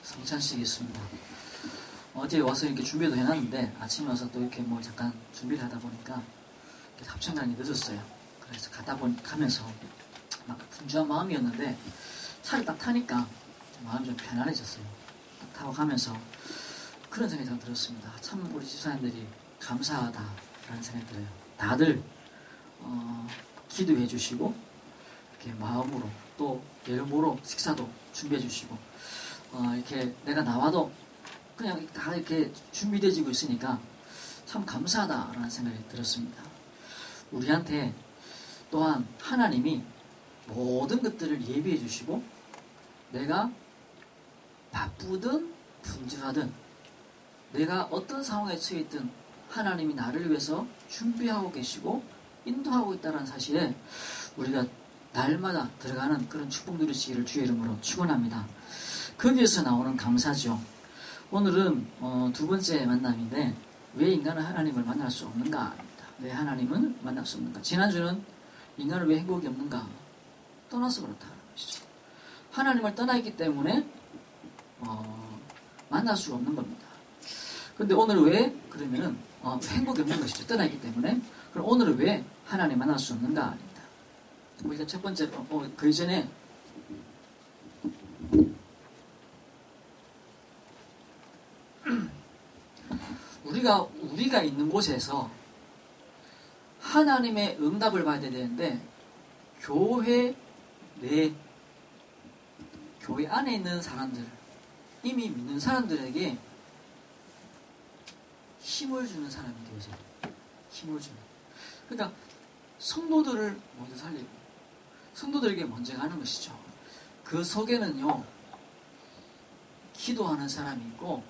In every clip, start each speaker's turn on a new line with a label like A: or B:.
A: 성찬식이었습니다. 어제 와서 이렇게 준비도 해놨는데 아침에 와서 또 이렇게 뭐 잠깐 준비를 하다 보니까 합천강이 늦었어요. 그래서 가면서 막 분주한 마음이었는데 차를 딱 타니까 마음이 좀 편안해졌어요. 딱 타고 가면서 그런 생각이 좀 들었습니다. 참 우리 집사님들이 감사하다라는 생각이 들어요. 다들 기도해 주시고 이렇게 마음으로 또 여러모로 식사도 준비해 주시고 이렇게 내가 나와도 그냥 다 이렇게 준비되어지고 있으니까 참 감사하다라는 생각이 들었습니다. 우리한테 또한 하나님이 모든 것들을 예비해 주시고 내가 바쁘든 분주하든 내가 어떤 상황에 처해 있든 하나님이 나를 위해서 준비하고 계시고 인도하고 있다는 사실에 우리가 날마다 들어가는 그런 축복 누리시기를 주의 이름으로 축원합니다. 거기에서 나오는 감사죠. 오늘은 두 번째 만남인데 왜 인간은 하나님을 만날 수 없는가? 왜 하나님은 만날 수 없는가? 지난주는 인간은 왜 행복이 없는가? 떠나서 그렇다는 것이죠. 하나님을 떠나있기 때문에 만날 수가 없는 겁니다. 근데 오늘 왜 그러면은 행복이 없는 것이죠. 떠나있기 때문에. 그럼 오늘은 왜 하나님 만날 수 없는가? 아닙니다. 우리가 첫 번째로 그 이전에 우리가 있는 곳에서 하나님의 응답을 받아야 되는데 교회 안에 있는 사람들, 이미 믿는 사람들에게 힘을 주는 사람이 되어서 힘을 주는. 그러니까 성도들을 먼저 살리고 성도들에게 먼저 가는 것이죠. 그 속에는요 기도하는 사람이 있고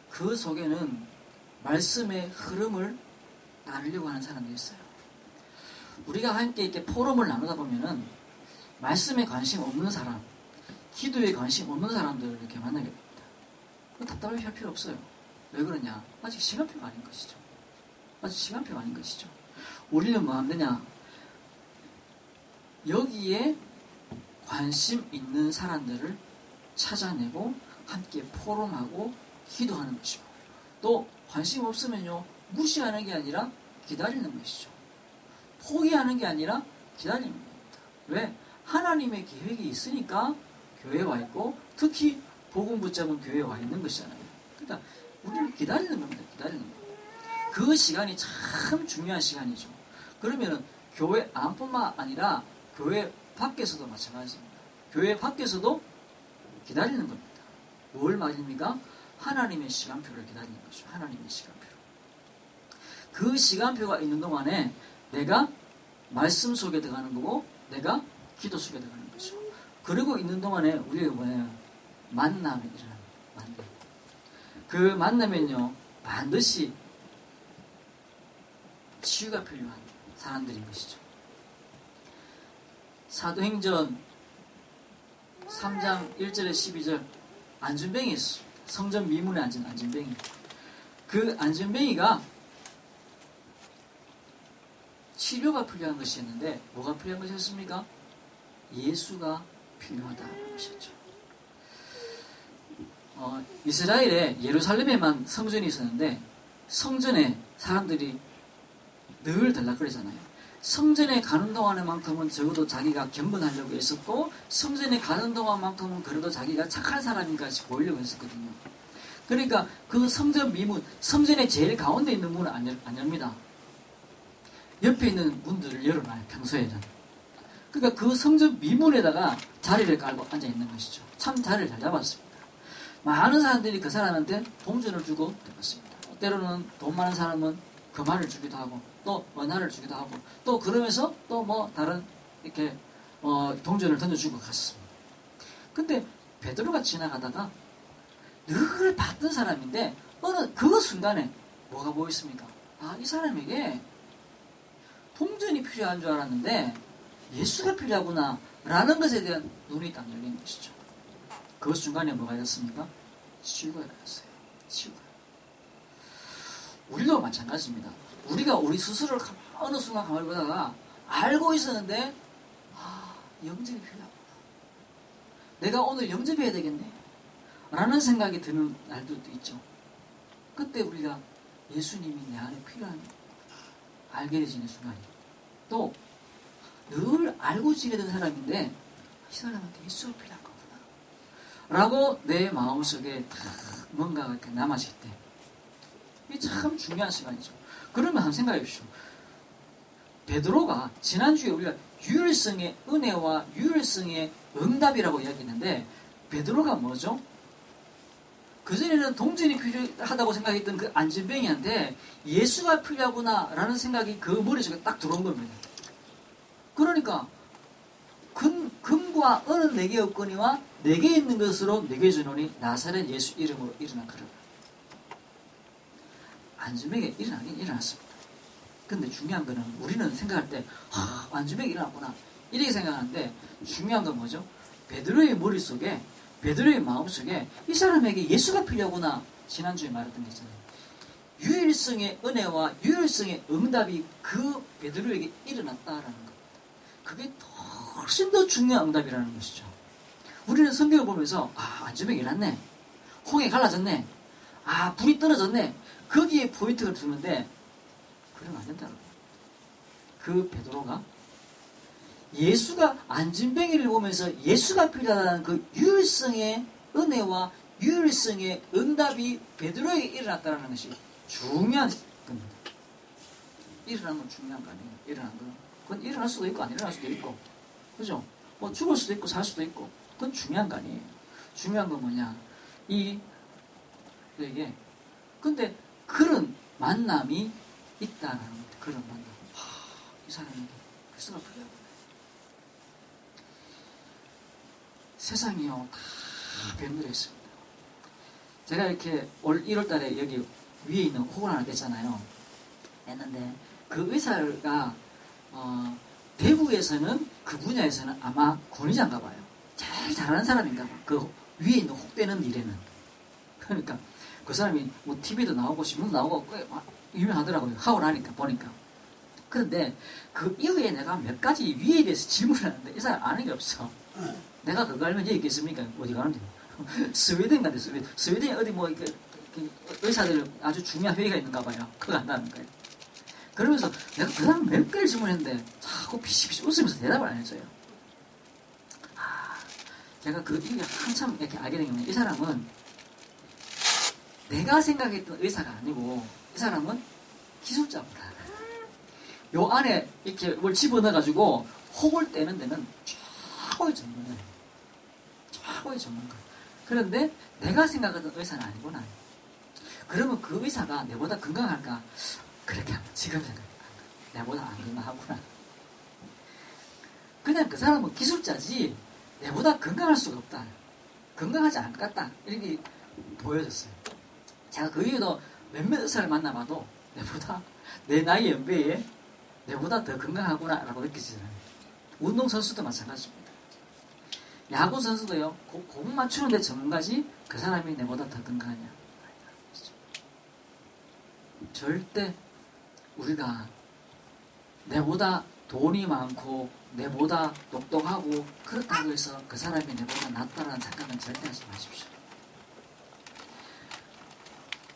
A: 그 속에는 말씀의 흐름을 따르려고 하는 사람도 있어요. 우리가 함께 이렇게 포럼을 나누다 보면은 말씀에 관심 없는 사람, 기도에 관심 없는 사람들을 이렇게 만나게 됩니다. 답답하게 할 필요 없어요. 왜 그러냐? 아직 시간표가 아닌 것이죠. 아직 시간표가 아닌 것이죠. 우리는 뭐 하면 되냐? 여기에 관심 있는 사람들을 찾아내고 함께 포럼하고 기도하는 것이고 또 관심 없으면요 무시하는 게 아니라 기다리는 것이죠. 포기하는 게 아니라 기다리는 겁니다. 왜? 하나님의 계획이 있으니까 교회에 와 있고 특히 복음 붙잡은 교회에 와 있는 것이잖아요. 그러니까 우리는 기다리는 겁니다. 기다리는 겁니다. 그 시간이 참 중요한 시간이죠. 그러면은 교회 안뿐만 아니라 교회 밖에서도 마찬가지입니다. 교회 밖에서도 기다리는 겁니다. 뭘 말입니까? 하나님의 시간표를 기다리는 거죠. 하나님의 시간표. 그 시간표가 있는 동안에 내가 말씀 속에 들어가는 거고 내가 기도 속에 들어가는 거죠. 그러고 있는 동안에 우리가 뭐예요? 만남이 일어납니다. 만남. 그 만나면요 반드시 치유가 필요한 사람들인 것이죠. 사도행전 3장 1절에 12절 안전뱅이 있어. 성전 미문에 앉은 안전뱅이. 그 안전뱅이가 치료가 필요한 것이었는데 뭐가 필요한 것이었습니까? 예수가 필요하다는 것이었죠. 이스라엘에 예루살렘에만 성전이 있었는데 성전에 사람들이 늘 들락거리잖아요. 성전에 가는 동안만큼은 적어도 자기가 경건하려고 했었고 성전에 가는 동안만큼은 그래도 자기가 착한 사람인 같이 보이려고 했었거든요. 그러니까 그 성전 미문, 성전의 제일 가운데 있는 문은 안 엽니다. 옆에 있는 문들을 열어놔요. 평소에는. 그러니까 그 성전 미문에다가 자리를 깔고 앉아있는 것이죠. 참 자리를 잘 잡았습니다. 많은 사람들이 그 사람한테 동전을 주고 들어갔습니다. 때로는 돈 많은 사람은 금화를 주기도 하고 또 원화를 주기도 하고 또 그러면서 또 뭐 다른 이렇게 동전을 던져주고 갔습니다. 근데 베드로가 지나가다가 늘 봤던 사람인데 어느 그 순간에 뭐가 보였습니까? 아, 이 사람에게 동전이 필요한 줄 알았는데 예수가 필요하구나 라는 것에 대한 눈이 딱 열린 것이죠. 그 순간에 뭐가 됐습니까? 치유가 일어났어요. 치유가. 우리도 마찬가지입니다. 우리가 우리 스스로를 어느 순간 가만히 보다가 알고 있었는데 영접이 필요하구나. 내가 오늘 영접해야 되겠네. 라는 생각이 드는 날들도 있죠. 그때 우리가 예수님이 내 안에 필요한 알게 되지는 순간이에요. 또 늘 알고 지내던 사람인데 이 사람한테 예수가 필요한 거구나 라고 내 마음속에 뭔가가 이렇게 남아질 때 이게 참 중요한 시간이죠. 그러면 한번 생각해 보십시오. 베드로가 지난주에 우리가 유일성의 은혜와 유일성의 응답이라고 이야기했는데 베드로가 뭐죠? 그전에는 동전이 필요하다고 생각했던 그 안진뱅이한테 예수가 필요하구나 라는 생각이 그 머릿속에 딱 들어온 겁니다. 그러니까 금과 은은 내게 없거니와 내게 있는 것으로 내게 주노니 나사렛 예수 이름으로 일어나 그러라. 안진뱅이가 일어나긴 일어났습니다. 근데 중요한 거는 우리는 생각할 때 안진뱅이 일어났구나 이렇게 생각하는데 중요한 건 뭐죠? 베드로의 머릿속에 베드로의 마음속에 이 사람에게 예수가 필요하구나 지난주에 말했던 게 있잖아요. 유일성의 은혜와 유일성의 응답이 그 베드로에게 일어났다라는 것. 그게 훨씬 더 중요한 응답이라는 것이죠. 우리는 성경을 보면서 안진뱅이 일어났네. 홍해 갈라졌네. 불이 떨어졌네. 거기에 포인트를 두는데 그러면 안 된다는 거예요. 그 베드로가 예수가 안진뱅이를 보면서 예수가 필요하다는 그 유일성의 은혜와 유일성의 응답이 베드로에게 일어났다는 것이 중요한 겁니다. 일어난 건 중요한 거 아니에요. 일어난 건 그건 일어날 수도 있고 안 일어날 수도 있고 그죠? 뭐 죽을 수도 있고 살 수도 있고 그건 중요한 거 아니에요. 중요한 건 뭐냐 이게 근데 그런 만남이 있다라는 거예요. 그런 만남. 이 사람에게 그리스도가 필요하구나. 세상이요 다 변들어 있습니다. 제가 이렇게 올 1월 달에 여기 위에 있는 호흡을 하나 뺐잖아요. 했는데 그 의사가 대구에서는 그 분야에서는 아마 권위자인가 봐요. 제일 잘하는 사람인가 봐. 그 위에 있는 혹되는 일에는. 그러니까 그 사람이 뭐 TV도 나오고 신문도 나오고 유명하더라고요. 하고 나니까 보니까. 그런데 그 이후에 내가 몇 가지 위에 대해서 질문을 하는데 이 사람 아는 게 없어. 내가 그거 알면 여기 있겠습니까? 어디 가는데? 스웨덴 간대, 스웨덴에 어디 뭐 의사들 아주 중요한 회의가 있는가 봐요. 그거 간다는 거예요. 그러면서 내가 그 사람 몇 개를 질문했는데 자꾸 피시피시 웃으면서 대답을 안 해줘요. 제가 그 이게 한참 이렇게 알게 된 게 이 사람은 내가 생각했던 의사가 아니고 이 사람은 기술자구나. 요 안에 이렇게 뭘 집어넣어가지고 혹을 떼는 데는 최고의 전문가예요. 최고의 전문가. 그런데 내가 생각하던 의사는 아니구나. 그러면 그 의사가 내보다 건강할까? 그렇게 하면 지금 생각해. 내보다 안 건강하구나. 그냥 그 사람은 기술자지 내보다 건강할 수가 없다. 건강하지 않을 것 같다. 이렇게 보여졌어요. 제가 그 이후로 몇몇 의사를 만나봐도 내보다 내 나이 연배에 내보다 더 건강하구나 라고 느끼지잖아요. 운동선수도 마찬가지입니다. 야구선수도요. 공 맞추는데 전문가지 그 사람이 내보다 더 건강하냐. 절대 우리가 내보다 돈이 많고 내보다 똑똑하고 그렇다고 해서 그 사람이 내보다 낫다라는 생각은 절대 하지 마십시오.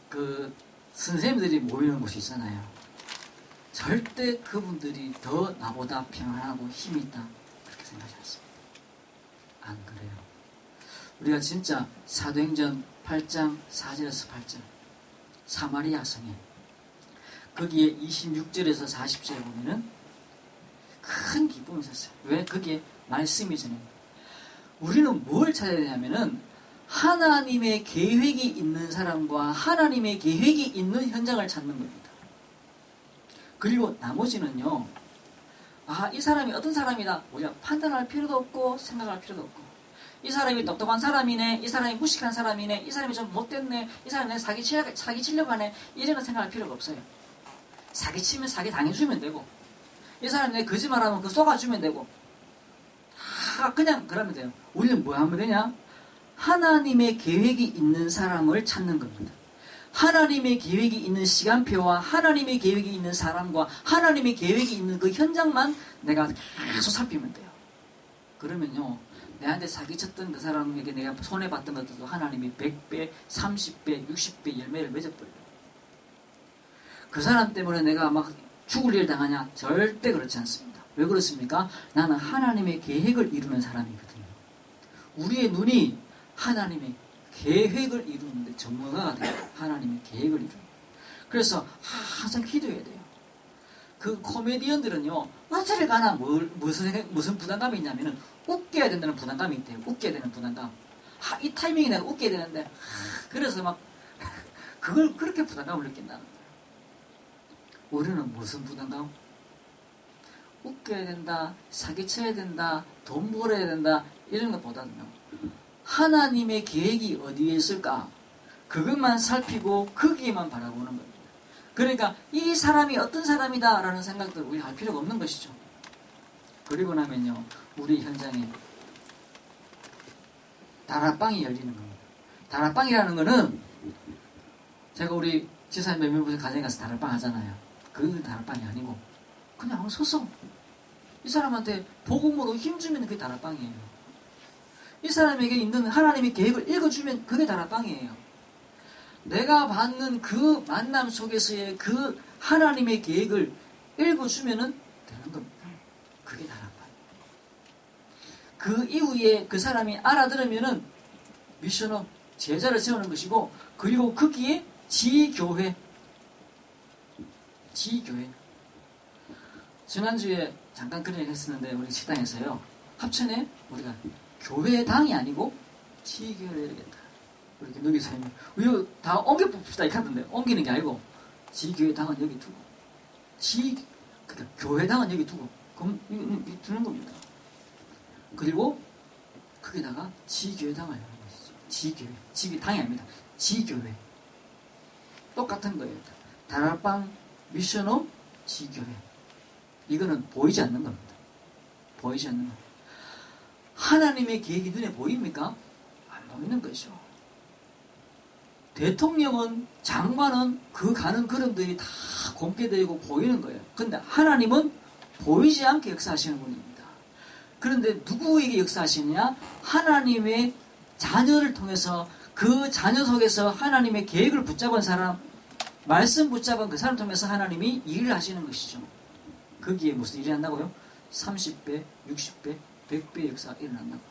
A: 그 선생님들이 모이는 곳이 있잖아요. 절대 그분들이 더 나보다 평안하고 힘이 있다 그렇게 생각하지 않습니다. 안 그래요. 우리가 진짜 사도행전 8장 4절에서 8절 사마리아 성에 거기에 26절에서 40절에 보면은 큰 기쁨이 있었어요. 왜? 거기에 말씀이 전해. 우리는 뭘 찾아야 되냐면은 하나님의 계획이 있는 사람과 하나님의 계획이 있는 현장을 찾는 겁니다. 그리고 나머지는요. 이 사람이 어떤 사람이다. 우리가 판단할 필요도 없고 생각할 필요도 없고 이 사람이 똑똑한 사람이네. 이 사람이 무식한 사람이네. 이 사람이 좀 못됐네. 이 사람이 사기 치려고 하네. 이런 거 생각할 필요가 없어요. 사기 치면 사기 당해주면 되고 이 사람이 내 거짓말하면 그 쏘아주면 되고 그냥 그러면 돼요. 우리는 뭐 하면 되냐? 하나님의 계획이 있는 사람을 찾는 겁니다. 하나님의 계획이 있는 시간표와 하나님의 계획이 있는 사람과 하나님의 계획이 있는 그 현장만 내가 계속 살피면 돼요. 그러면요 내한테 사기쳤던 그 사람에게 내가 손해봤던 것들도 하나님이 100배, 30배, 60배 열매를 맺어버려요. 그 사람 때문에 내가 막 죽을 일 당하냐? 절대 그렇지 않습니다. 왜 그렇습니까? 나는 하나님의 계획을 이루는 사람이거든요. 우리의 눈이 하나님의 계획을 이루는데 전문가가 돼요. 하나님의 계획을 이루는. 그래서 항상 기도해야 돼요. 그 코미디언들은요, 어디를 가나 무슨 부담감이 있냐면은 웃겨야 된다는 부담감이 있대요. 웃겨야 되는 부담감. 이 타이밍에 내가 웃겨야 되는데, 그래서 막 그걸 그렇게 부담감을 느낀다는 거예요. 우리는 무슨 부담감? 웃겨야 된다, 사기쳐야 된다, 돈 벌어야 된다, 이런 것보다는요, 하나님의 계획이 어디에 있을까? 그것만 살피고 거기에만 바라보는 겁니다. 그러니까 이 사람이 어떤 사람이다 라는 생각들을 우리가 할 필요가 없는 것이죠. 그리고 나면요, 우리 현장에 다락방이 열리는 겁니다. 다락방이라는 거는 제가 우리 지사님 몇 명분 가정에 가서 다락방 하잖아요. 그건 다락방이 아니고 그냥 서서 이 사람한테 복음으로 힘주면 그게 다락방이에요. 이 사람에게 있는 하나님의 계획을 읽어주면 그게 다락방이에요. 내가 받는 그 만남 속에서의 그 하나님의 계획을 읽어주면은 되는 겁니다. 그게 다락방. 그 이후에 그 사람이 알아들으면은 미션업, 제자를 세우는 것이고, 그리고 거기에 지교회. 지난주에 잠깐 그런 얘기 했었는데, 우리 식당에서요, 합천에 우리가 교회당이 아니고 지교회를 해야겠다. 우리 김동기 사장님이 이거 다 옮겨 봅시다 이렇게 하던데, 옮기는 게 아니고 지교회당은 여기 두고 그러니까 교회당은 여기 두고 그럼 두는 겁니다. 그리고 거기다가 지교회당을 하는 것이죠. 지교회, 지교당이 아닙니다. 지교회. 똑같은 거예요. 다락방, 미션업, 지교회. 이거는 보이지 않는 겁니다. 보이지 않는 겁니다. 하나님의 계획이 눈에 보입니까? 안 보이는 것이죠. 대통령은, 장관은 그 가는 걸음들이 다 공개되고 보이는 거예요. 그런데 하나님은 보이지 않게 역사하시는 분입니다. 그런데 누구에게 역사하시느냐? 하나님의 자녀를 통해서, 그 자녀 속에서 하나님의 계획을 붙잡은 사람, 말씀 붙잡은 그 사람 통해서 하나님이 일을 하시는 것이죠. 거기에 무슨 일이 한다고요? 30배, 60배, 100배 역사가 일어난다고.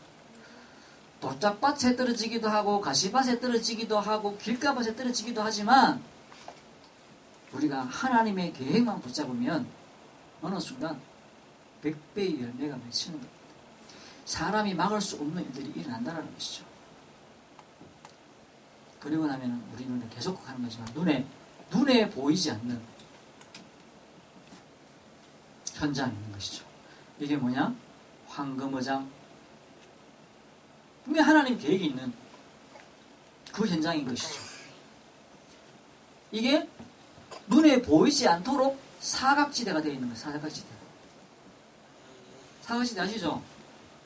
A: 돌짝밭에 떨어지기도 하고 가시밭에 떨어지기도 하고 길가밭에 떨어지기도 하지만 우리가 하나님의 계획만 붙잡으면 어느 순간 100배의 열매가 맺히는 겁니다. 사람이 막을 수 없는 일들이 일어난다는 것이죠. 그리고 나면 우리 눈에 계속 하는 거지만 눈에 보이지 않는 현장이 있는 것이죠. 이게 뭐냐? 황금어장. 분명히 하나님 계획이 있는 그 현장인 것이죠. 이게 눈에 보이지 않도록 사각지대가 되어 있는 거예요. 사각지대. 사각지대 아시죠?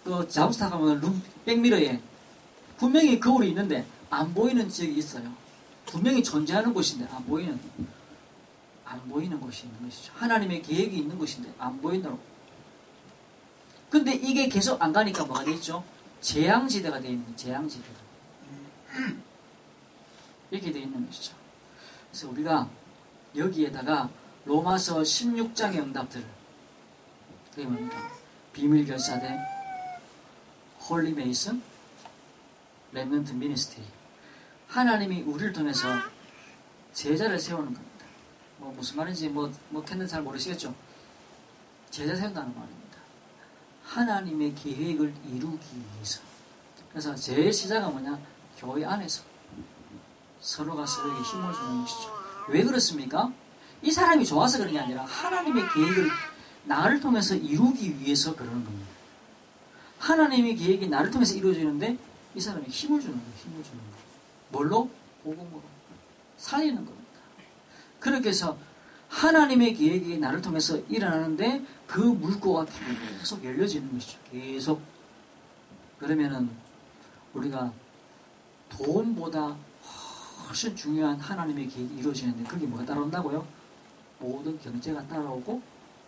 A: 그 잠수타 가면 백미러에 분명히 거울이 있는데 안 보이는 지역이 있어요. 분명히 존재하는 곳인데 안 보이는 곳이 있는 것이죠. 하나님의 계획이 있는 곳인데 안 보인다고. 근데 이게 계속 안 가니까 뭐가 되겠죠? 재앙지대가 되어 있는 거예요. 재앙지대가. 이렇게 되어 있는 것이죠. 그래서 우리가 여기에다가 로마서 16장의 응답들, 그게 뭡니까? 비밀결사대, 홀리메이슨, 렘넌트 미니스트리. 하나님이 우리를 통해서 제자를 세우는 겁니다. 무슨 말인지 캔는 잘 모르시겠죠? 제자 세운다는 말입니다. 하나님의 계획을 이루기 위해서. 그래서 제일 시작은 뭐냐? 교회 안에서 서로가 서로에게 힘을 주는 것이죠. 왜 그렇습니까? 이 사람이 좋아서 그런 게 아니라 하나님의 계획을 나를 통해서 이루기 위해서 그러는 겁니다. 하나님의 계획이 나를 통해서 이루어지는데 이 사람이 힘을 주는 거예요. 힘을 주는 거예요. 뭘로? 복음으로. 살리는 겁니다. 그렇게 해서 하나님의 계획이 나를 통해서 일어나는데 그 물꼬가 계속 열려지는 것이죠. 계속. 그러면은 우리가 돈보다 훨씬 중요한 하나님의 계획이 이루어지는데 그게 뭐가 따라온다고요? 모든 경제가 따라오고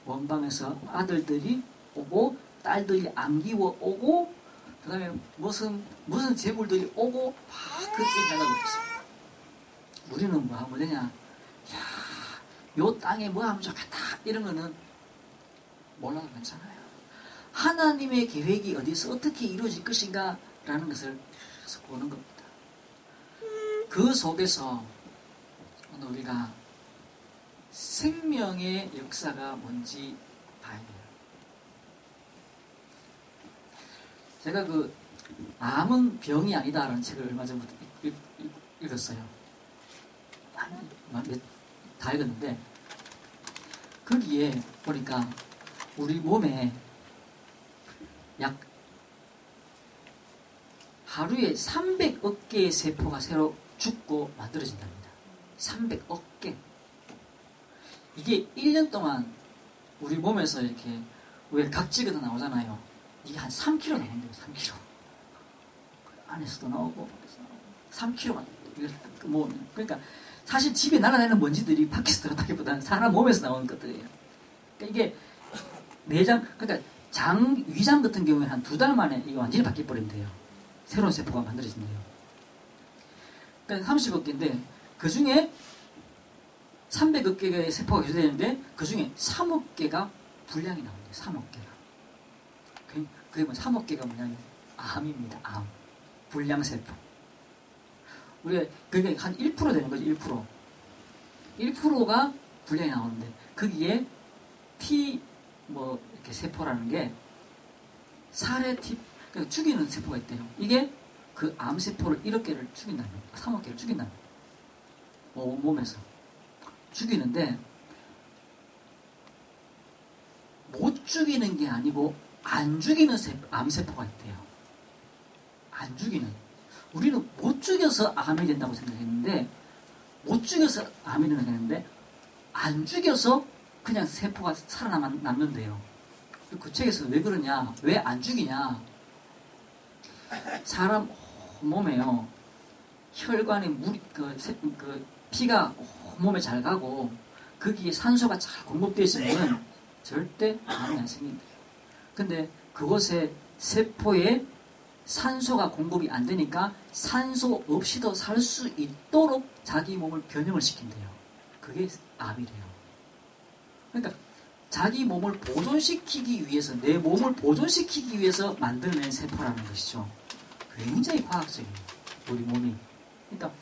A: 원방에서 아들들이 오고 딸들이 안기워 오고 그 다음에 무슨 재물들이 오고 막 그렇게 나가고 있어요. 우리는 뭐 하면 되냐? 야, 요 땅에 뭐 하면 좋겠다. 이런 거는 몰라도 괜찮아요. 하나님의 계획이 어디서 어떻게 이루어질 것인가 라는 것을 계속 보는 겁니다. 그 속에서 오늘 우리가 생명의 역사가 뭔지 봐야 돼요. 제가 그 암은 병이 아니다라는 책을 얼마 전부터 읽었어요. 다 읽었는데 거기에 보니까 우리 몸에 약 하루에 300억 개의 세포가 새로 죽고 만들어진답니다. 300억 개. 이게 1년 동안 우리 몸에서 이렇게 왜 각지가 나오잖아요. 이게 한 3kg 나온대요. 3kg. 안에서도 나오고 밖에서 나오고 3kg만 이걸 모으면. 그러니까 사실 집에 날아다니는 먼지들이 밖에서 들어다기보다는 사람 몸에서 나오는 것들이에요. 그러니까 이게 내장, 그러니까 위장 같은 경우에는 한 2달 만에 이게 완전히 바뀌어버린대요. 새로운 세포가 만들어진대요. 그러니까 30억 개인데 그 중에 300억 개의 세포가 유지되는데 그 중에 3억 개가 불량이 나온대요. 3억 개가. 그게 뭐 3억 개가 뭐냐면 암입니다. 암. 불량세포. 우리가 그게 한 1% 되는 거죠. 1%. 1%가 불량이 나오는데 거기에 T 뭐 이렇게 세포라는 게 살해 T 그러니까 죽이는 세포가 있대요. 이게 그 암세포를 1억 개를 죽인다는 거예요. 3억 개를 죽인다는 거예요. 몸에서. 죽이는데 못 죽이는 게 아니고 안 죽이는 암세포가 있대요. 안 죽이는. 우리는 못 죽여서 암이 된다고 생각했는데 못 죽여서 암이 된다는데 안 죽여서 그냥 세포가 살아남는데요. 그 책에서 왜 그러냐? 왜 안 죽이냐? 사람 몸에요. 혈관에 피가 몸에 잘 가고 거기에 산소가 잘 공급되어 있으면 절대 암이 안 생긴대요. 근데 그곳에 세포에 산소가 공급이 안 되니까 산소 없이도 살 수 있도록 자기 몸을 변형을 시킨대요. 그게 암이래요. 그러니까 자기 몸을 보존시키기 위해서, 내 몸을 보존시키기 위해서 만들어낸 세포라는 것이죠. 굉장히 과학적이에요. 우리 몸이. 그러니까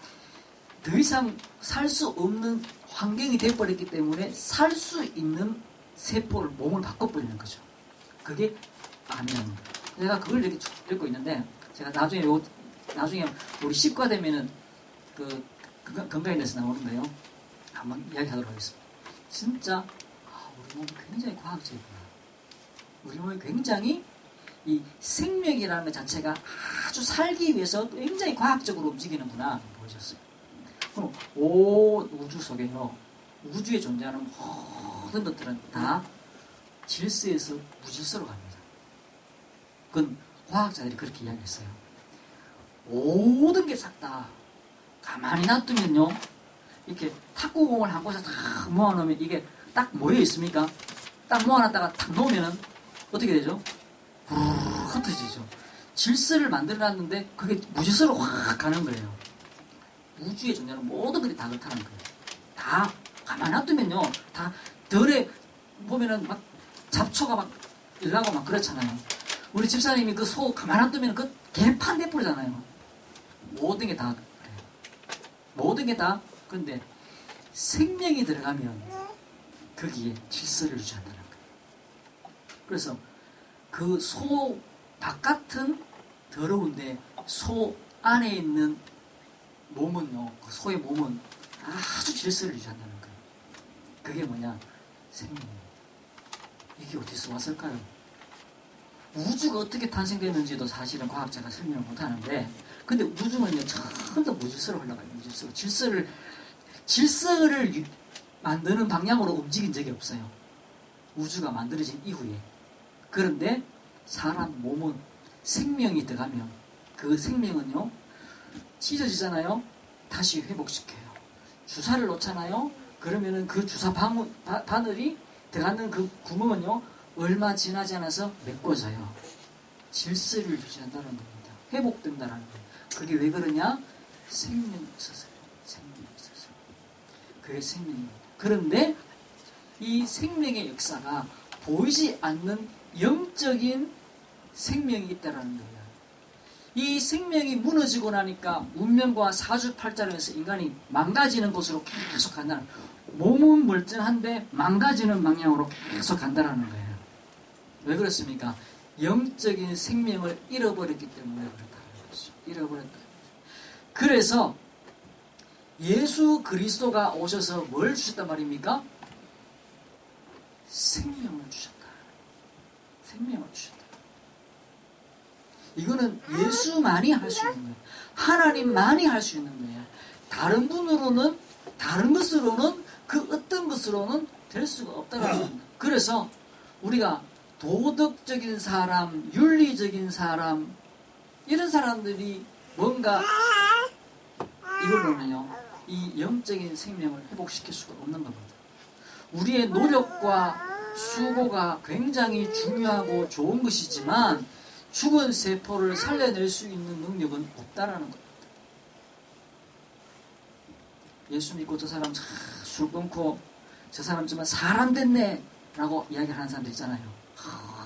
A: 더 이상 살 수 없는 환경이 되어버렸기 때문에 살 수 있는 세포를 몸을 바꿔버리는 거죠. 그게 암이랍니다. 제가 그걸 이렇게 쭉 읽고 있는데 제가 나중에 우리 10과 되면은 그 건강에 대해서 나오는데요. 한번 이야기하도록 하겠습니다. 진짜 우리 몸이 굉장히 과학적이구나. 우리 몸이 굉장히 이 생명이라는 것 자체가 아주 살기 위해서 굉장히 과학적으로 움직이는구나 보여졌어요. 그럼 우주 속에요. 우주에 존재하는 모든 것들은 다 질서에서 무질서로 갑니다. 그건 과학자들이 그렇게 이야기했어요. 모든 게 싹 다 가만히 놔두면요. 이렇게 탁구공을 한 곳에 딱 모아놓으면 이게 딱 모여 있습니까? 딱 모아놨다가 탁 놓으면은 어떻게 되죠? 후루룩 흩어지죠. 질서를 만들어놨는데 그게 무질서로 확 가는 거예요. 우주에 존재하는 모든 것이 다 그렇다는 거예요. 다 가만히 놔두면요. 다 덜에 보면은 막 잡초가 막 일나고 막 그렇잖아요. 우리 집사님이 그 소 가만히 놔두면 그 개판 내버리잖아요. 모든 게 다 그래요. 모든 게 다. 근데 생명이 들어가면 거기에 질서를 유지한다는 거예요. 그래서 그 소 바깥은 더러운데 소 안에 있는 몸은요, 그 소의 몸은 아주 질서를 유지한다는 거예요. 그게 뭐냐? 생명입니다. 이게 어디서 왔을까요? 우주가 어떻게 탄생됐는지도 사실은 과학자가 설명을 못하는데, 근데 우주는요, 전부 다 무질서로 흘러가요. 무질서로. 질서를 만드는 방향으로 움직인 적이 없어요. 우주가 만들어진 이후에. 그런데 사람 몸은 생명이 들어가면 그 생명은요, 찢어지잖아요. 다시 회복시켜요. 주사를 놓잖아요. 그러면은 그 주사 바늘이 들어가는 그 구멍은요, 얼마 지나지 않아서 메꿔져요. 질서를 유지한다는 겁니다. 회복된다는 거예요. 그게 왜 그러냐? 생명이 있어서요. 생명이 있어서. 그게 생명입니다. 그런데 이 생명의 역사가 보이지 않는 영적인 생명이 있다는 거예요. 이 생명이 무너지고 나니까 문명과 사주팔자로해서 인간이 망가지는 곳으로 계속 간다는 거예요. 몸은 멀쩡한데 망가지는 방향으로 계속 간다는 거예요. 왜 그렇습니까? 영적인 생명을 잃어버렸기 때문에 그렇다는 거죠. 잃어버렸다. 그래서 예수 그리스도가 오셔서 뭘 주셨단 말입니까? 생명을 주셨다. 생명을 주셨다. 이거는 예수만이 할 수 있는 거예요. 하나님만이 할 수 있는 거예요. 다른 분으로는, 다른 것으로는, 그 어떤 것으로는 될 수가 없다는 겁니다. 그래서 우리가 도덕적인 사람, 윤리적인 사람, 이런 사람들이 뭔가 이걸로는요, 이 영적인 생명을 회복시킬 수가 없는 겁니다. 우리의 노력과 수고가 굉장히 중요하고 좋은 것이지만 죽은 세포를 살려낼 수 있는 능력은 없다라는 겁니다. 예수 믿고 저 사람 술 끊고 저 사람 정말 사람 됐네 라고 이야기를 하는 사람들 있잖아요.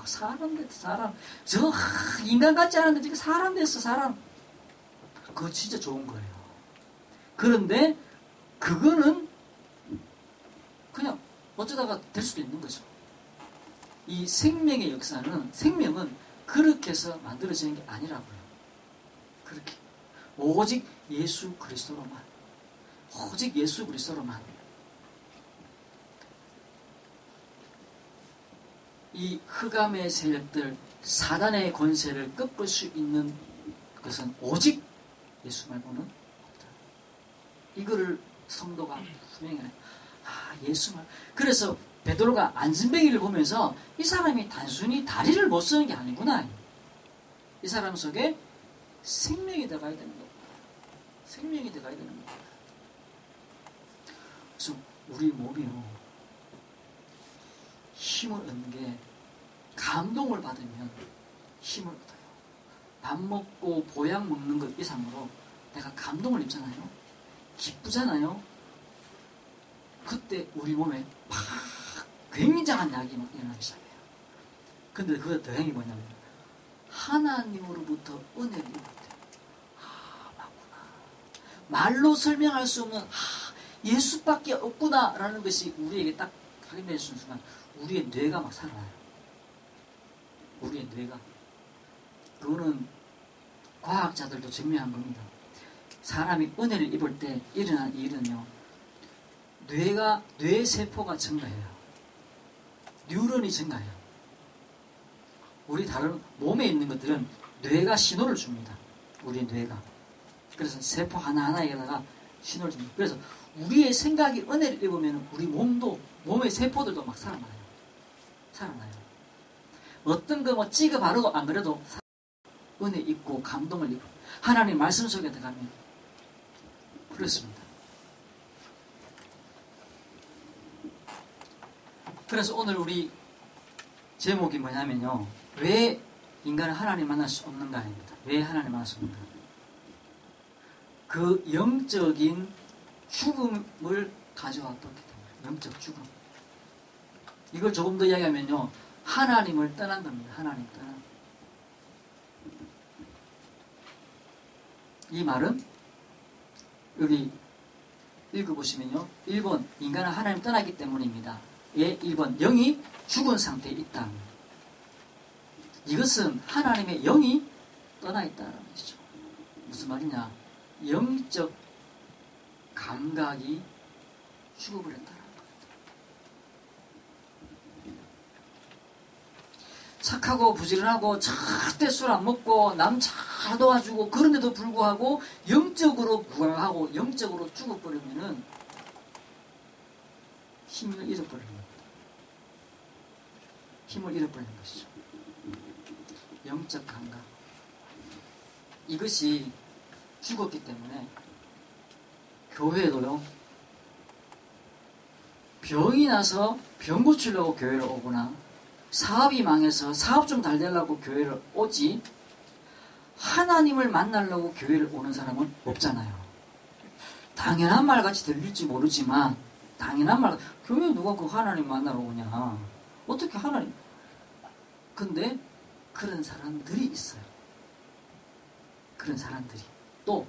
A: 사람 됐다, 사람. 저 인간 같지 않은데 지금 사람 됐어, 사람. 그거 진짜 좋은 거예요. 그런데 그거는 그냥 어쩌다가 될 수도 있는 거죠. 이 생명의 역사는, 생명은 그렇게 해서 만들어지는 게 아니라고요. 그렇게. 오직 예수 그리스도로만. 오직 예수 그리스도로만. 이 흑암의 세력들, 사단의 권세를 꺾을 수 있는 것은 오직 예수 말고는 없다. 이거를 성도가 분명히 예수만. 그래서 베드로가 안진뱅이를 보면서 이 사람이 단순히 다리를 못 쓰는 게 아니구나. 이 사람 속에 생명이 들어가야 되는 거구나. 생명이 들어가야 되는 거구나. 그래서 우리 몸이요, 힘을 얻는 게 감동을 받으면 힘을 얻어요. 밥 먹고 보약 먹는 것 이상으로 내가 감동을 입잖아요. 기쁘잖아요. 그때 우리 몸에 팍 굉장한 약이 막 일어나기 시작해요. 근데 그 대형이 뭐냐면 하나님으로부터 은혜를 입을 때 맞구나. 말로 설명할 수 없는 예수밖에 없구나 라는 것이 우리에게 딱 확인될 수 있는 순간 우리의 뇌가 막 살아나요. 우리의 뇌가. 그거는 과학자들도 증명한 겁니다. 사람이 은혜를 입을 때 일어난 일은요, 뇌세포가 증가해요. 뉴런이 증가해요. 우리 다른 몸에 있는 것들은 뇌가 신호를 줍니다. 우리의 뇌가. 그래서 세포 하나하나에다가 신호를 줍니다. 그래서 우리의 생각이 은혜를 입으면 우리 몸도, 몸의 세포들도 막 살아나요. 살아나요. 어떤 거 뭐 찍어 바르고 안 그래도 은혜 입고 감동을 입고 하나님 말씀 속에 들어가면 그렇습니다. 그래서 오늘 우리 제목이 뭐냐면요, 왜 인간은 하나님 만날 수 없는가입니다. 왜 하나님 만날 수 없는가. 그 영적인 죽음을 가져왔기 때문에. 영적 죽음. 이걸 조금 더 이야기하면요, 하나님을 떠난 겁니다. 하나님 떠난. 이 말은 여기 읽어보시면요, 1번 인간은 하나님 떠났기 때문입니다. 예, 1번 영이 죽은 상태에 있다. 이것은 하나님의 영이 떠나 있다는 것이죠. 무슨 말이냐, 영적 감각이 죽어버렸다는 겁니다. 착하고 부지런하고 절대 술 안 먹고 남 잘 도와주고 그런데도 불구하고 영적으로 부활하고 영적으로 죽어버리면은 힘을 잃어버리는 겁니다. 힘을 잃어버리는 것이죠. 영적 감각. 이것이 죽었기 때문에 교회도요, 병이 나서 병 고치려고 교회를 오거나 사업이 망해서 사업 좀 잘 되려고 교회를 오지 하나님을 만나려고 교회를 오는 사람은 없잖아요. 당연한 말 같이 들릴지 모르지만 당연한 말, 교회 누가 그 하나님 만나러 오냐, 어떻게 하나님. 근데 그런 사람들이 있어요. 그런 사람들이 또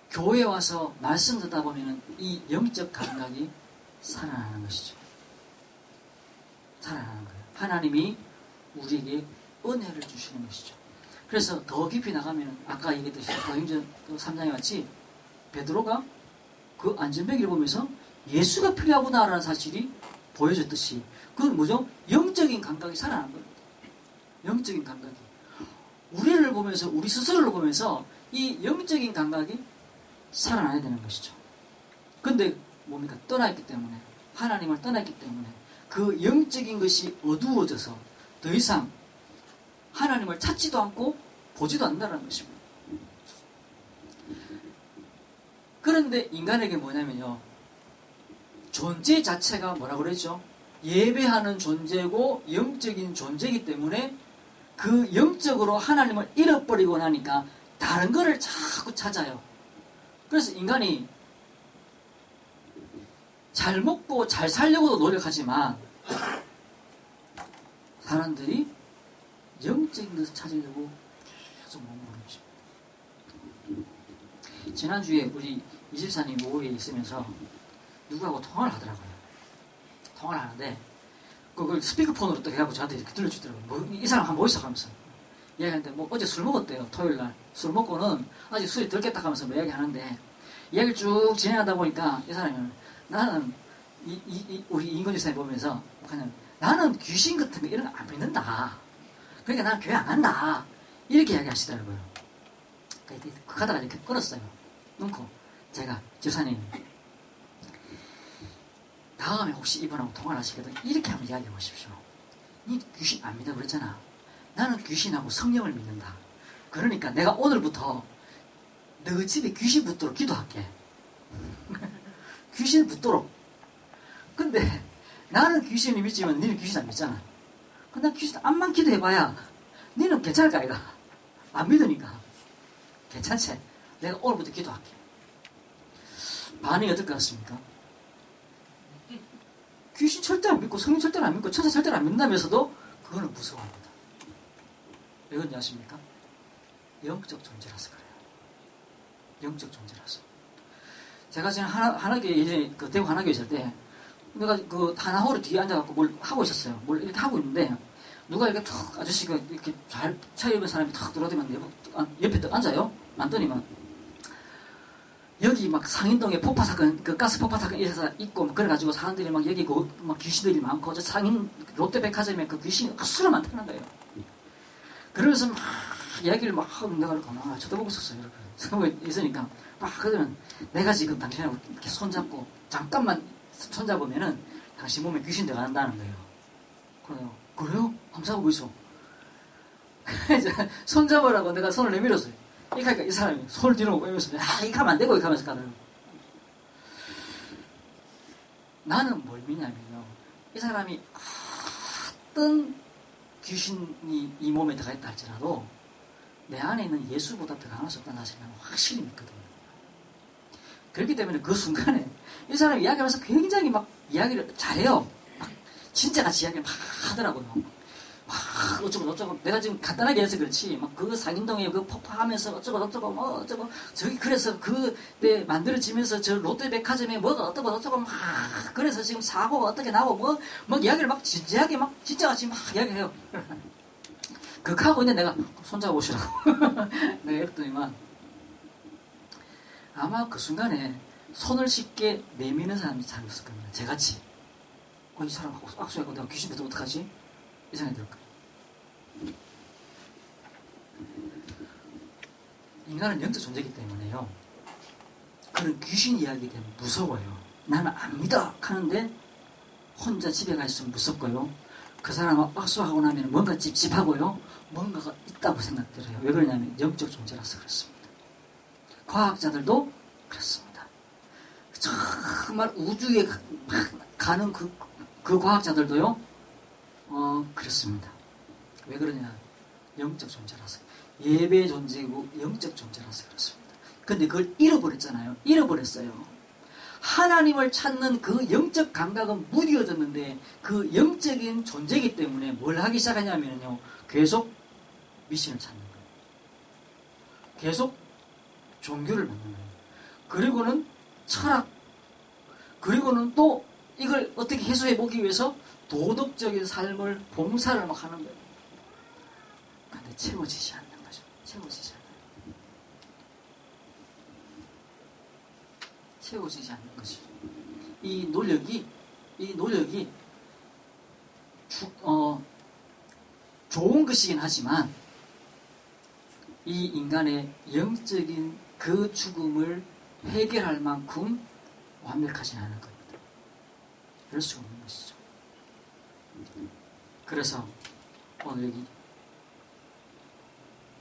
A: 교회 와서 말씀 듣다 보면 이 영적 감각이 살아나는 것이죠. 살아나는 거예요. 하나님이 우리에게 은혜를 주시는 것이죠. 그래서 더 깊이 나가면 아까 얘기했듯이 사도행전 3장에 같이 베드로가 그 안전뱅이를 보면서 예수가 필요하구나라는 사실이 보여졌듯이 그건 뭐죠? 영적인 감각이 살아나는 거예요. 영적인 감각이. 우리를 보면서 우리 스스로를 보면서 이 영적인 감각이 살아나야 되는 것이죠. 근데 뭡니까? 떠나있기 때문에, 하나님을 떠나있기 때문에 그 영적인 것이 어두워져서 더 이상 하나님을 찾지도 않고 보지도 않는다는 것입니다. 그런데 인간에게 뭐냐면요, 존재 자체가 뭐라고 그랬죠? 예배하는 존재고 영적인 존재이기 때문에 그 영적으로 하나님을 잃어버리고 나니까 다른 거를 자꾸 찾아요. 그래서 인간이 잘 먹고 잘 살려고도 노력하지만 사람들이 영적인 것을 찾으려고 계속 머무르죠. 지난주에 우리 이집사님 모임에 있으면서 누구하고 통화를 하더라고요. 통화를 하는데 그걸 스피커폰으로 또 해갖고 저한테 이렇게 들려주더라고요. 이 사람 한번 보이소 하면서 이야기하는데 뭐 어제 술 먹었대요. 토요일날 술 먹고는 아직 술이 덜 깼다 하면서 뭐 이야기하는데 이야기를 쭉 진행하다 보니까 이 사람이 나는 우리 임건희 사님 보면서 그냥 나는 귀신 같은 거 이런 거 안 믿는다. 그러니까 나는 교회 안 간다. 이렇게 이야기하시더라고요. 그 가다가 이렇게 끊었어요. 끊고 제가 집사님 다음에 혹시 이분하고 통화를 하시거든 이렇게 한번 이야기해 보십시오. 니 귀신 안 믿어 그랬잖아. 나는 귀신하고 성령을 믿는다. 그러니까 내가 오늘부터 너 집에 귀신 붙도록 기도할게. 귀신 붙도록. 근데 나는 귀신을 믿지만 너는 귀신 안 믿잖아. 근데 난 귀신 암만 기도해봐야 너는 괜찮을까 아이가? 안 믿으니까. 괜찮지? 내가 오늘부터 기도할게. 반응이 어떨 것 같습니까? 귀신 절대 안 믿고 성령 절대 안 믿고 천사 절대 안 믿는다면서도 그거는 무서워합니다. 왜 그런지 아십니까? 영적 존재라서 그래요. 영적 존재라서. 제가 지금 하나교회 예전에 그 대구 하나교회 있을 때 내가 그 하나홀에 뒤에 앉아갖고 뭘 하고 있었어요. 뭘 이렇게 하고 있는데 누가 이렇게 툭 아저씨가 이렇게 잘 차려입은 사람이 탁 들어오더만 옆에 딱 앉아요. 앉더니만 여기 막 상인동에 폭파 사건, 그 가스 폭파 사건 있고 그래가지고 사람들이 막 여기 막 귀신들이 많고 저 상인 롯데백화점에 그 귀신이 수로 많다는 거예요. 그러면서 막 이야기를 막 하고 내가 가만 쳐다보고 있었어요. 이렇게 서고 있으니까 막 그러면 내가 지금 당신하고 이렇게 손잡고 잠깐만 손잡으면은 당신 몸에 귀신 들어간다는 거예요. 그래요? 함사하고 있어. 손잡으라고 내가 손을 내밀었어요. 이렇게 하니까 이 사람이 손을 뒤로 빼면서 이렇게 하면 안 되고 이렇게 하면서 가더라고요. 나는 뭘 믿냐면요, 이 사람이 어떤 귀신이 이 몸에 들어가 있다 할지라도 내 안에 있는 예수보다 더 강할 수 없다는 사실을 확실히 믿거든요. 그렇기 때문에 그 순간에 이 사람이 이야기하면서 굉장히 막 이야기를 잘해요. 막 진짜 같이 이야기를 막 하더라고요. 막 어쩌고 내가 지금 간단하게 해서 그렇지 막 그 상인동에 그 폭파하면서 어쩌고 뭐 어쩌고 저기 그래서 그때 만들어지면서 저 롯데백화점에 뭐가 어쩌고 막 그래서 지금 사고가 어떻게 나고 뭐 이야기를 막 진지하게 막 진짜같이 막 이야기해요. 그렇게 하고 있는데 내가 손잡아보시라고 내가 이랬더니만 아마 그 순간에 손을 쉽게 내미는 사람이 잘 없을 겁니다. 저같이 이 사람하고 악수하고 내가 귀신 돼도 어떡하지? 이 생각이 들 거예요. 인간은 영적 존재이기 때문에요, 그런 귀신 이야기에 대해 무서워요. 나는 안 믿어 하는데 혼자 집에 가 있으면 무섭고요, 그 사람하고 악수하고 나면 뭔가 찝찝하고요, 뭔가가 있다고 생각들어요. 왜 그러냐면 영적 존재라서 그렇습니다. 과학자들도 그렇습니다. 정말 우주에 가는 그 그 과학자들도요, 그렇습니다. 왜 그러냐? 영적 존재라서. 예배의 존재이고 영적 존재라서 그렇습니다. 근데 그걸 잃어버렸잖아요. 잃어버렸어요. 하나님을 찾는 그 영적 감각은 무뎌졌는데 그 영적인 존재이기 때문에 뭘 하기 시작하냐면요. 계속 미신을 찾는 거예요. 계속 종교를 만드는 거예요. 그리고는 철학, 그리고는 또 이걸 어떻게 해소해 보기 위해서 도덕적인 삶을, 봉사를 막 하는 거예요. 근데 채워지지 않는 거죠. 채워지지 않는 거예요. 채워지지 않는 것이. 이 노력이 좋은 것이긴 하지만 이 인간의 영적인 그 죽음을 해결할 만큼 완벽하지 않은 겁니다. 그럴 수가 없는 것이죠. 그래서 오늘 여기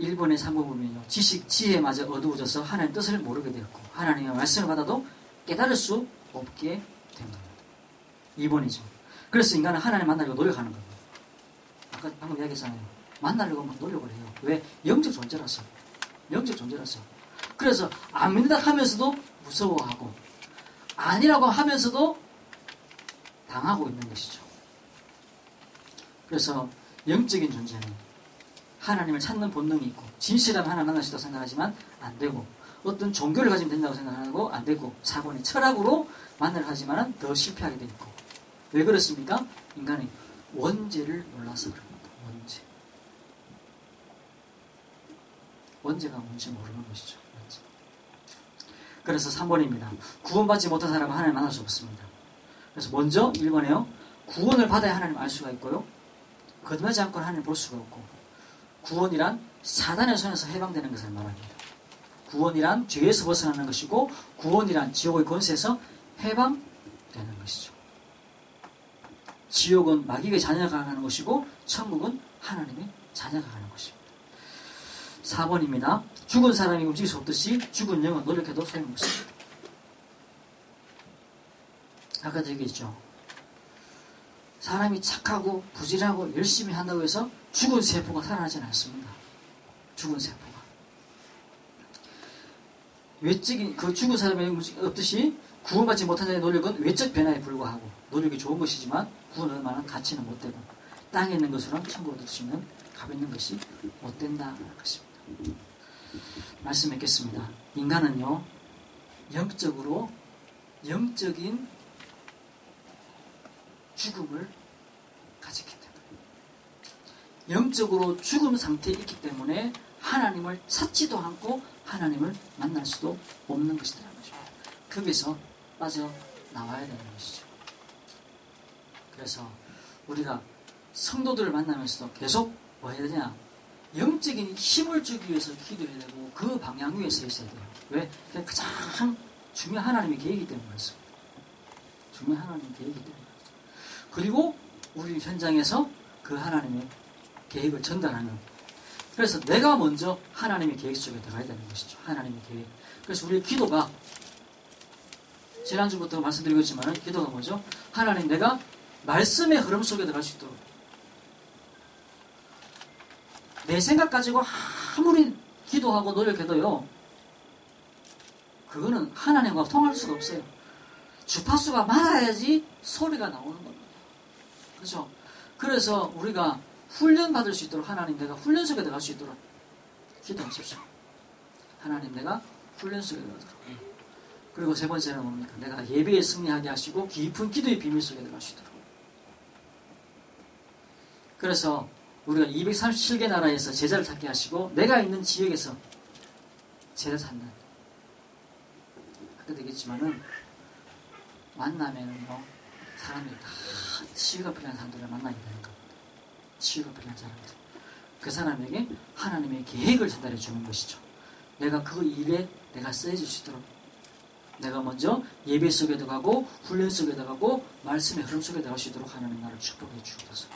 A: 1번의 3번 보면요. 지식, 지혜마저 어두워져서 하나님의 뜻을 모르게 되었고 하나님의 말씀을 받아도 깨달을 수 없게 된 겁니다. 2번이죠. 그래서 인간은 하나님 만나려고 노력하는 겁니다. 아까 방금 이야기했잖아요. 만나려고 막 노력을 해요. 왜? 영적 존재라서. 영적 존재라서. 그래서 안 믿는다 하면서도 무서워하고 아니라고 하면서도 당하고 있는 것이죠. 그래서 영적인 존재는 하나님을 찾는 본능이 있고 진실하면 하나님 만날 수 있다고 생각하지만 안 되고 어떤 종교를 가지면 된다고 생각하고 안 되고 4번이 철학으로 만나려 하지만 더 실패하게 돼 있고 왜 그렇습니까? 인간이 원죄를 몰라서 그럽니다. 원죄가 뭔지 모르는 것이죠. 원죄. 그래서 3번입니다. 구원받지 못한 사람은 하나님 만날 수 없습니다. 그래서 먼저 1번에요. 구원을 받아야 하나님 알 수가 있고요. 거듭나지 않고는 하나님 볼 수가 없고 구원이란 사단의 손에서 해방되는 것을 말합니다. 구원이란 죄에서 벗어나는 것이고 구원이란 지옥의 권세에서 해방되는 것이죠. 지옥은 마귀의 자녀가 가는 것이고 천국은 하나님의 자녀가 가는 것입니다. 4번입니다. 죽은 사람이 움직일 수 없듯이 죽은 영은 노력해도 소용없습니다. 아까도 얘기했죠. 사람이 착하고 부지런하고 열심히 한다고 해서 죽은 세포가 살아나지는 않습니다. 죽은 세포가. 외적인 그 죽은 사람의 없듯이 구원받지 못한 자의 노력은 외적 변화에 불과하고 노력이 좋은 것이지만 구원할 만한 가치는 못 되고 땅에 있는 것으로는 천국을 얻을 수 있는 값 있는 것이 못 된다는 것입니다. 말씀 맺겠습니다. 인간은요 영적으로 영적인 죽음을 가졌기 때문에 영적으로 죽음 상태에 있기 때문에 하나님을 찾지도 않고 하나님을 만날 수도 없는 것이라는 거죠. 거기서 빠져나와야 되는 것이죠. 그래서 우리가 성도들을 만나면서도 계속 뭐 해야 되냐? 영적인 힘을 주기 위해서 기도해야 되고 그 방향 위에 서 있어야 돼요. 왜? 그게 가장 중요한 하나님의 계획이기 때문에 그렇습니다. 중요한 하나님의 계획이기 때문에 그리고 우리 현장에서 그 하나님의 계획을 전달하는 그래서 내가 먼저 하나님의 계획 속에 들어가야 되는 것이죠. 하나님의 계획. 그래서 우리의 기도가 지난주부터 말씀드리고 있지만 기도가 뭐죠? 하나님 내가 말씀의 흐름 속에 들어갈 수 있도록 내 생각 가지고 아무리 기도하고 노력해도요 그거는 하나님과 통할 수가 없어요. 주파수가 맞아야지 소리가 나오는 겁니다. 그렇죠? 그래서 우리가 훈련 받을 수 있도록 하나님 내가 훈련 속에 들어갈 수 있도록 기도하십시오. 하나님 내가 훈련 속에 들어가도록. 그리고 세 번째는 뭡니까? 내가 예배에 승리하게 하시고 깊은 기도의 비밀 속에 들어갈 수 있도록. 그래서 우리가 237개 나라에서 제자를 찾게 하시고 내가 있는 지역에서 제자 찾는 아까 되겠지만은 만나면은요 사람들이 다 치유가 필요한 사람들을 만나게 되는 겁니다. 치유가 필요한 사람들. 그 사람에게 하나님의 계획을 전달해 주는 것이죠. 내가 그 일에 내가 쓰여질 수 있도록 내가 먼저 예배 속에 들어가고 훈련 속에 들어가고 말씀의 흐름 속에 들어갈 수 있도록 하나님 나를 축복해 주옵소서.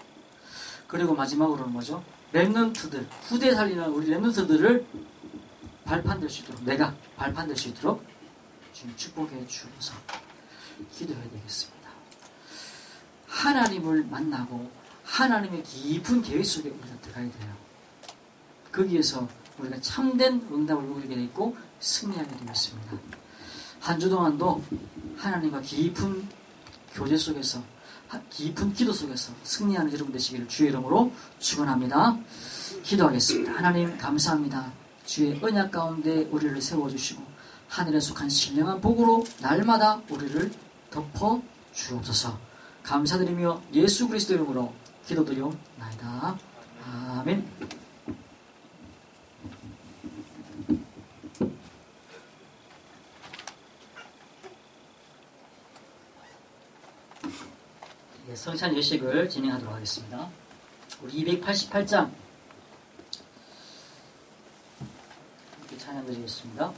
A: 그리고 마지막으로는 뭐죠? 렘넌트들, 후대 살리는 우리 렘넌트들을 발판될 수 있도록 내가 발판될 수 있도록 지금 축복해 주셔서 기도해야 되겠습니다. 하나님을 만나고 하나님의 깊은 계획 속에 우리가 들어가야 돼요. 거기에서 우리가 참된 응답을 누리게 되어 있고 승리하게 되어 있습니다. 한 주 동안도 하나님과 깊은 교제 속에서 깊은 기도 속에서 승리하는 여러분 되시기를 주의 이름으로 축원합니다. 기도하겠습니다. 하나님 감사합니다. 주의 언약 가운데 우리를 세워주시고 하늘에 속한 신령한 복으로 날마다 우리를 덮어 주옵소서. 감사드리며 예수 그리스도 이름으로 기도드리옵나이다. 아멘. 성찬 예식을 진행하도록 하겠습니다. 우리 288장 찬양 드리겠습니다.